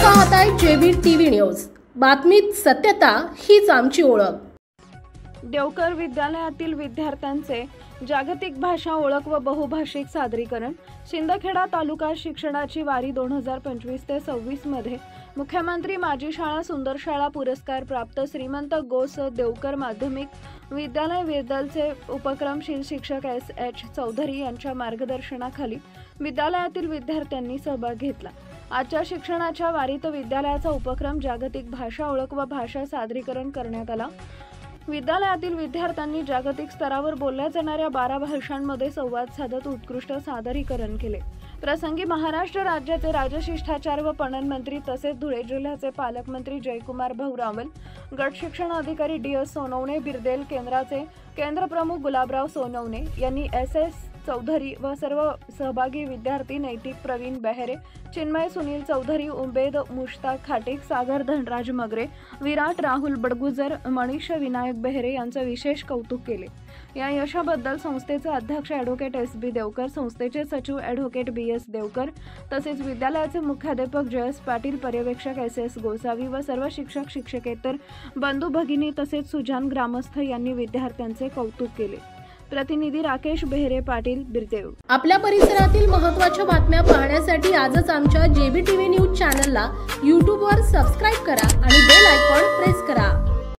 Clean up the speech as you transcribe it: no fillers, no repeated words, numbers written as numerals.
आपण पाहताय JB TV news. बातमीत सत्यता हीच आमची ओळख। देवकर विद्यालयातील विद्यार्थ्यांचे जागतिक भाषा ओळख व बहुभाषिक सादरीकरण। शिंदखेडा तालुका शिक्षणाची वारी 2025 ते 26 मध्ये मुख्यमंत्री माझी शाळा सुंदर शाळा पुरस्कार प्राप्त श्रीमंत गोस देवकर माध्यमिक विद्यालय वेदलचे उपक्रमशील शिक्षक S.H. चौधरी यांच्या मार्गदर्शनाखाली विद्यालयातील विद्यार्थ्यांनी सहभाग घेतला। आजच्या शिक्षणाच्या वारीत विद्यालयाचा उपक्रम जागतिक भाषा ओळख व भाषा सादरीकरण करण्यात आला। विद्यालयातील विद्यार्थ्यांनी जागतिक स्तरावर बोलल्या जाणाऱ्या 12 भाषांमध्ये संवाद साधत उत्कृष्ट सादरीकरण केले। प्रसंगी महाराष्ट्र राज्याचे राजशिष्टाचार व पणन मंत्री तसेच धुळे जिल्ह्याचे पालकमंत्री जयकुमार भाऊ रावल, गट शिक्षण अधिकारी D.S. सोनवणे, बिरदेल केंद्राचे केंद्र प्रमुख गुलाबराव सोनवणे यांनी S.S. चौधरी व सर्व सहभागी विद्यार्थी नैतिक प्रवीण बेहरे, चिन्मय सुनील चौधरी, उमेद मुश्ताक खाटिक, सागर धनराज मगरे, विराट राहुल बडगुजर, मनीष विनायक बेहरे यांचे विशेष कौतुक केले। या यशाबद्दल संस्थेचे अध्यक्ष ॲडव्होकेट S.B. देवकर, संस्थेचे सचिव ॲडव्होकेट B.S. देवकर तसेच विद्यालयाचे मुख्याध्यापक जयस पाटील, पर्यवेक्षक S.S. गोसावी व सर्व शिक्षक शिक्षकेतर बंधू भगिनी तसेच सुजान ग्रामस्थ यांनी विद्यार्थ्यांचे कौतुक केले। प्रतिनिधी राकेश बेहरे पाटील, बिरदेव। आपल्या परिसरातील महत्त्वाच्या बातम्या पाहण्यासाठी आजच आमच्या जेबी टीव्ही न्यूज चॅनलला YouTube वर सबस्क्राइब करा आणि बेल आयकॉन प्रेस करा।